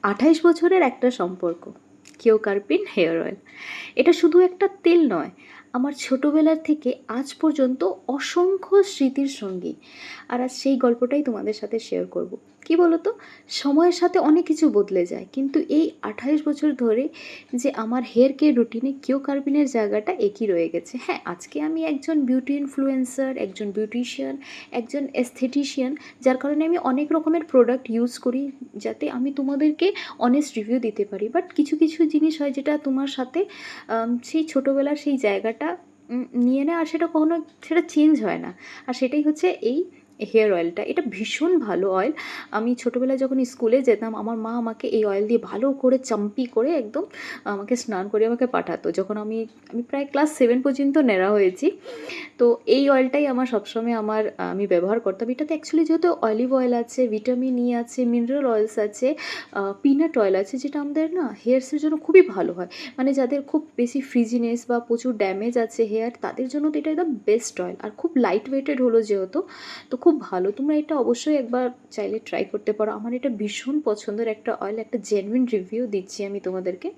28 বছরের একটা সম্পর্ক, কিওকার্পিন হেয়ার অয়েল। এটা শুধু একটা তেল নয়, আমার ছোটোবেলার থেকে আজ পর্যন্ত অসংখ্য স্মৃতির সঙ্গী। আর আজ সেই গল্পটাই তোমাদের সাথে শেয়ার করব। কি বলো তো, সময়ের সাথে অনেক কিছু বদলে যায়, কিন্তু এই 28 বছর ধরে যে আমার হেয়ার কেয়ার রুটিনে কিওকার্পিনের জায়গাটা একই রয়ে গেছে। হ্যাঁ, আজকে আমি একজন বিউটি ইনফ্লুয়েন্সার, একজন বিউটিশিয়ান, একজন এস্থেটিশিয়ান, যার কারণে আমি অনেক রকমের প্রোডাক্ট ইউজ করি যাতে আমি তোমাদেরকে অনেস্ট রিভিউ দিতে পারি। বাট কিছু কিছু জিনিস হয় যেটা তোমার সাথে সেই ছোটোবেলার সেই জায়গাটা নিয়ে নেয়, আর সেটা কখনো সেটা চেঞ্জ হয় না। আর সেটাই হচ্ছে এই হেয়ার অয়েলটা। এটা ভীষণ ভালো অয়েল। আমি ছোটোবেলায় যখন স্কুলে যেতাম, আমার মা আমাকে এই অয়েল দিয়ে ভালো করে চাম্পি করে একদম আমাকে স্নান করে আমাকে পাঠাতো, যখন আমি আমি প্রায় ক্লাস 7 পর্যন্ত নেড়া হয়েছি। তো এই অয়েলটাই আমার সবসময় আমি ব্যবহার করতাম। এটাতে অ্যাকচুয়ালি যেহেতু অলিভ অয়েল আছে, ভিটামিন ই আছে, মিনারেল অয়েলস আছে, পিনাট অয়েল আছে, যেটা আমাদের না হেয়ারসের জন্য খুবই ভালো হয়। মানে যাদের খুব বেশি ফ্রিজিনেস বা প্রচুর ড্যামেজ আছে হেয়ার, তাদের জন্য তো এটা একদম বেস্ট অয়েল। আর খুব লাইট ওয়েটেড হলো যেহেতু, তো খুব ভালো। তোমরা এটা অবশ্যই একবার চাইলে ট্রাই করতে পারো। আমার এটা ভীষণ পছন্দের একটা অয়েল, একটা জেনুইন রিভিউ দিচ্ছি আমি তোমাদেরকে,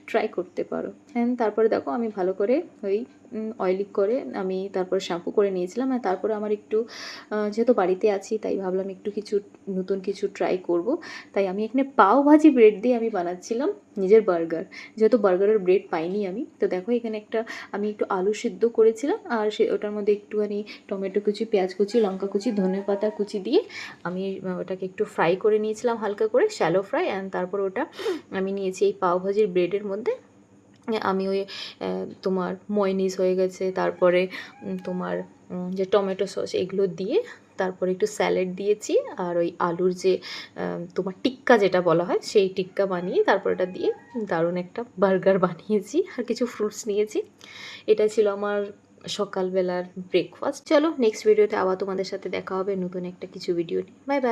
ট্রাই করতে পারো। হ্যাঁ, তারপরে দেখো আমি ভালো করে ওই অয়েলি করে আমি তারপরে শ্যাম্পু করে নিয়েছিলাম। আর তারপরে আমার একটু যেহেতু বাড়িতে আছি, তাই ভাবলাম একটু কিছু নতুন কিছু ট্রাই করব। তাই আমি এখানে পাও ভাজি ব্রেড দিয়ে আমি বানাচ্ছিলাম নিজের বার্গার, যেহেতু বার্গারের ব্রেড পাইনি আমি। তো দেখো এখানে আমি একটু আলু সিদ্ধ করেছিলাম, আর ওটার মধ্যে একটুখানি টমেটো কুচি, পেঁয়াজ কুচি, লঙ্কা কুচি, ধনেপাতা কুচি দিয়ে আমি ওটাকে একটু ফ্রাই করে নিয়েছিলাম হালকা করে, শ্যালো ফ্রাই। অ্যান্ড তারপর ওটা আমি নিয়েছি এই পাও ভাজির ব্রেডের মধ্যে। আমি ওই তোমার ময়নিজ হয়ে গেছে, তারপরে তোমার যে টমেটো সস, এগুলো দিয়ে তারপরে একটু স্যালাড দিয়েছি, আর ওই আলুর যে তোমার টিক্কা যেটা বলা হয়, সেই টিক্কা বানিয়ে তারপর এটা দিয়ে দারুণ একটা বার্গার বানিয়েছি, আর কিছু ফ্রুটস নিয়েছি। এটা ছিল আমার সকালবেলার ব্রেকফাস্ট। চলো নেক্সট ভিডিওতে আবার তোমাদের সাথে দেখা হবে নতুন একটা কিছু ভিডিও নিয়ে। Bye bye.